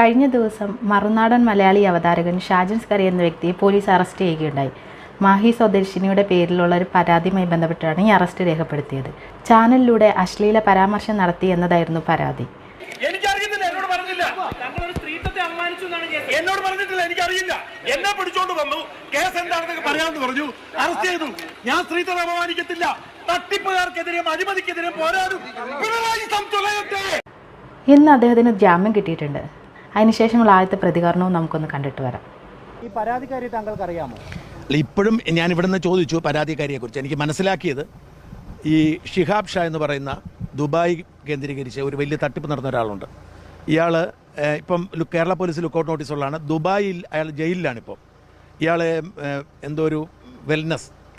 കഴിഞ്ഞ ദിവസം മറുനാടൻ മലയാളി അവതാരകൻ ഷാജൻ സ്കറി എന്ന വ്യക്തിയെ പോലീസ് അറസ്റ്റ് ചെയ്യുകയുണ്ടായി. മാഹി സ്വദേശിനിയുടെ പേരിലുള്ള ഒരു പരാതിയുമായി ബന്ധപ്പെട്ടാണ് ഈ അറസ്റ്റ് രേഖപ്പെടുത്തിയത്. ചാനലിലൂടെ അശ്ലീല പരാമർശം നടത്തി എന്നതായിരുന്നു പരാതി. എന്നോട് പറഞ്ഞിട്ടില്ല, എനിക്കറിയില്ല. എന്നെ പിടിച്ചോണ്ട് വന്നു, കേസ് എന്താണെന്നൊക്കെ പറയാമെന്ന് പറഞ്ഞു, അറസ്റ്റ് ചെയ്തു. ഞാൻ സ്ത്രീത്വം അപമാനിക്കത്തില്ല. തട്ടിപ്പുകാർക്കെതിരെയും അഴിമതിക്കെതിരെയും പോരാടും. ഇന്ന് അദ്ദേഹത്തിന് ജാമ്യം കിട്ടിയിട്ടുണ്ട്. അതിനുശേഷമുള്ള ആദ്യത്തെ പ്രതികരണവും നമുക്കൊന്ന് കണ്ടിട്ട് വരാം. ഈ പരാതിക്കാരി താങ്കൾക്ക് അറിയാമോ? ഇപ്പോഴും ഞാൻ ഇവിടെ നിന്ന് ചോദിച്ചു പരാതിക്കാരിയെക്കുറിച്ച്. എനിക്ക് മനസ്സിലാക്കിയത് ഈ ഷിഹാബ് ഷാ എന്ന് പറയുന്ന ദുബായ് കേന്ദ്രീകരിച്ച് ഒരു വലിയ തട്ടിപ്പ് നടന്ന ഒരാളുണ്ട്. ഇയാൾ ഇപ്പം കേരള പോലീസ് ലുക്കൗട്ട് നോട്ടീസുള്ളതാണ്. ദുബായിൽ അയാൾ ജയിലിലാണിപ്പോൾ. ഇയാൾ എന്തോ ഒരു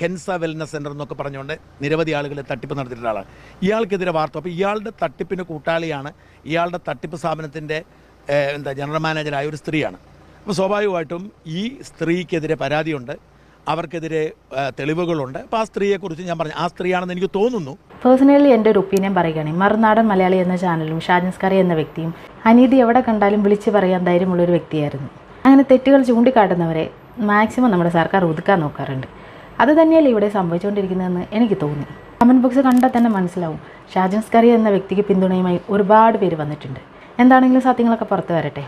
കെൻസ വെൽനസ് സെൻ്റർ എന്നൊക്കെ പറഞ്ഞുകൊണ്ട് നിരവധി ആളുകളെ തട്ടിപ്പ് നടത്തിയിട്ടുള്ള ആളാണ്. ഇയാൾക്കെതിരെ വാർത്ത. അപ്പോൾ ഇയാളുടെ തട്ടിപ്പിന് കൂട്ടാളിയാണ്, ഇയാളുടെ തട്ടിപ്പ് സ്ഥാപനത്തിൻ്റെ ജനറൽ മാനേജറായ ഒരു സ്ത്രീയാണ്. അപ്പോൾ സ്വാഭാവികമായിട്ടും ഈ സ്ത്രീക്കെതിരെ പരാതിയുണ്ട്, അവർക്കെതിരെ തെളിവുകളുണ്ട്. അപ്പോൾ ആ സ്ത്രീയെക്കുറിച്ച് ഞാൻ പറഞ്ഞു, ആ സ്ത്രീയാണെന്ന് എനിക്ക് തോന്നുന്നു. പേഴ്സണലി എൻ്റെ ഒരു ഒപ്പീനിയൻ പറയുകയാണെങ്കിൽ മറുനാടൻ മലയാളി എന്ന ചാനലും ഷാജൻ സ്കറി എന്ന വ്യക്തിയും അനീതി എവിടെ കണ്ടാലും വിളിച്ച് പറയാൻ ധൈര്യമുള്ളൊരു വ്യക്തിയായിരുന്നു. അങ്ങനെ തെറ്റുകൾ ചൂണ്ടിക്കാട്ടുന്നവരെ മാക്സിമം നമ്മുടെ സർക്കാർ ഒതുക്കാൻ നോക്കാറുണ്ട്. അത് തന്നെയല്ലേ ഇവിടെ സംഭവിച്ചുകൊണ്ടിരിക്കുന്നതെന്ന് എനിക്ക് തോന്നി. കമൻറ്റ് ബോക്സ് കണ്ടാൽ തന്നെ മനസ്സിലാവും. ഷാജൻ സ്കറി എന്ന വ്യക്തിക്ക് പിന്തുണയുമായി ഒരുപാട് പേര് വന്നിട്ടുണ്ട്. എന്താണെങ്കിലും സത്യങ്ങളൊക്കെ പുറത്തു വരട്ടെ.